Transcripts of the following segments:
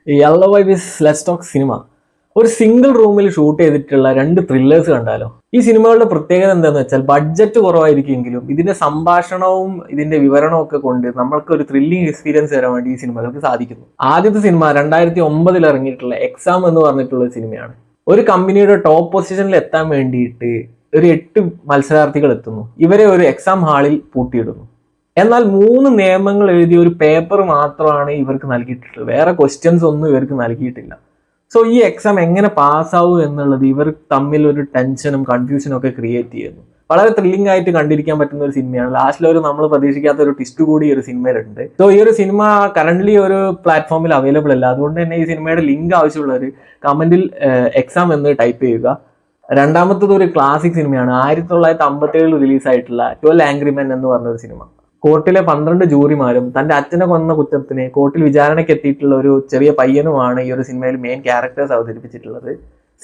Yellow vibe let's talk cinema. ഒരു single റൂമിൽ shoot ചെയ്തിട്ടുള്ള 2 ത്രില്ലേഴ്സ് കണ്ടാലോ? ഈ സിനിമകളുടെ പ്രത്യേകത എന്താണെന്ന് വെച്ചാൽ ബഡ്ജറ്റ് കുറവായിരിക്കുമെങ്കിലും ഇതിന്റെ സംഭാഷണവും ഇതിന്റെ വിവരണവും ഒക്കെ കൊണ്ട് നമ്മൾക്ക് ഒരു ത്രില്ലിംഗ് എക്സ്പീരിയൻസ് തരാൻ വേണ്ടി ഈ സിനിമകൾക്ക് സാധിക്കുന്നു. ആദ്യത്തെ സിനിമ 2009 ഇറങ്ങിയിട്ടുള്ള എക്സാം എന്ന് പറഞ്ഞിട്ടുള്ള ഒരു സിനിമയാണ്. ഒരു കമ്പനിയുടെ ടോപ്പ് പൊസിഷനിൽ എത്താൻ വേണ്ടിയിട്ട് ഒരു 8 മത്സരാർത്ഥികൾ എത്തുന്നു. ഇവരെ ഒരു എക്സാം ഹാളിൽ പൂട്ടിയിടുന്നു. എന്നാൽ 3 നിയമങ്ങൾ എഴുതിയ ഒരു പേപ്പർ മാത്രമാണ് ഇവർക്ക് നൽകിയിട്ടുള്ളത്. വേറെ ക്വസ്റ്റ്യൻസ് ഒന്നും ഇവർക്ക് നൽകിയിട്ടില്ല. സോ ഈ എക്സാം എങ്ങനെ പാസ്സാവും എന്നുള്ളത് ഇവർ തമ്മിൽ ഒരു ടെൻഷനും കൺഫ്യൂഷനും ഒക്കെ ക്രിയേറ്റ് ചെയ്യുന്നു. വളരെ ത്രില്ലിംഗ് ആയിട്ട് കണ്ടിരിക്കാൻ പറ്റുന്ന ഒരു സിനിമയാണ്. ലാസ്റ്റിൽ ഒരു നമ്മൾ പ്രതീക്ഷിക്കാത്ത ഒരു ട്വിസ്റ്റ് കൂടി ഈ ഒരു സിനിമയിലുണ്ട്. സോ ഈ ഒരു സിനിമ കറന്റ്ലി ഒരു പ്ലാറ്റ്ഫോമിൽ അവൈലബിൾ അല്ല. അതുകൊണ്ട് തന്നെ ഈ സിനിമയുടെ ലിങ്ക് ആവശ്യമുള്ളവർ കമന്റിൽ എക്സാം എന്ന് ടൈപ്പ് ചെയ്യുക. രണ്ടാമത്തത് ഒരു ക്ലാസിക് സിനിമയാണ്. 1957 റിലീസായിട്ടുള്ള 12 ആംഗ്രി മെൻ എന്ന് പറഞ്ഞ ഒരു സിനിമ. കോർട്ടിലെ 12 ജൂറിമാരും തന്റെ അച്ഛനെ കൊന്ന കുറ്റത്തിന് കോർട്ടിൽ വിചാരണയ്ക്ക് എത്തിയിട്ടുള്ള ഒരു ചെറിയ പയ്യനുമാണ് ഈ ഒരു സിനിമയിൽ മെയിൻ ക്യാരക്ടേഴ്സ് അവതരിപ്പിച്ചിട്ടുള്ളത്.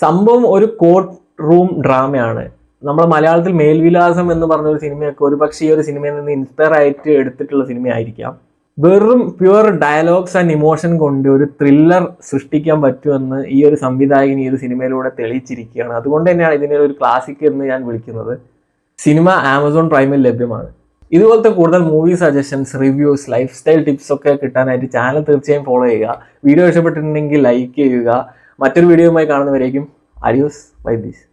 സംഭവം ഒരു കോർട്ട് റൂം ഡ്രാമയാണ്. നമ്മുടെ മലയാളത്തിൽ മേൽവിലാസം എന്ന് പറഞ്ഞ ഒരു സിനിമയൊക്കെ ഒരു പക്ഷേ ഈ ഒരു സിനിമയിൽ നിന്ന് ഇൻസ്പയർ ആയിട്ട് എടുത്തിട്ടുള്ള സിനിമയായിരിക്കാം. വെറും പ്യുവർ ഡയലോഗ്സ് ആൻഡ് ഇമോഷൻ കൊണ്ട് ഒരു ത്രില്ലർ സൃഷ്ടിക്കാൻ പറ്റുമെന്ന് ഈ ഒരു സംവിധായകൻ ഈ ഒരു സിനിമയിലൂടെ തെളിയിച്ചിരിക്കുകയാണ്. അതുകൊണ്ട് തന്നെയാണ് ഇതിനെ ഒരു ക്ലാസിക് എന്ന് ഞാൻ വിളിക്കുന്നത്. സിനിമ ആമസോൺ പ്രൈമിൽ ലഭ്യമാണ്. ഇതുപോലത്തെ കൂടുതൽ movie suggestions, reviews, life style tips ഒക്കെ കിട്ടാനായിട്ട് ചാനൽ തീർച്ചയായും ഫോളോ ചെയ്യുക. വീഡിയോ ഇഷ്ടപ്പെട്ടിട്ടുണ്ടെങ്കിൽ ലൈക്ക് ചെയ്യുക. മറ്റൊരു വീഡിയോയുമായി കാണുന്നവരേക്കും അഡിയോസ് ബൈ ദിസ്.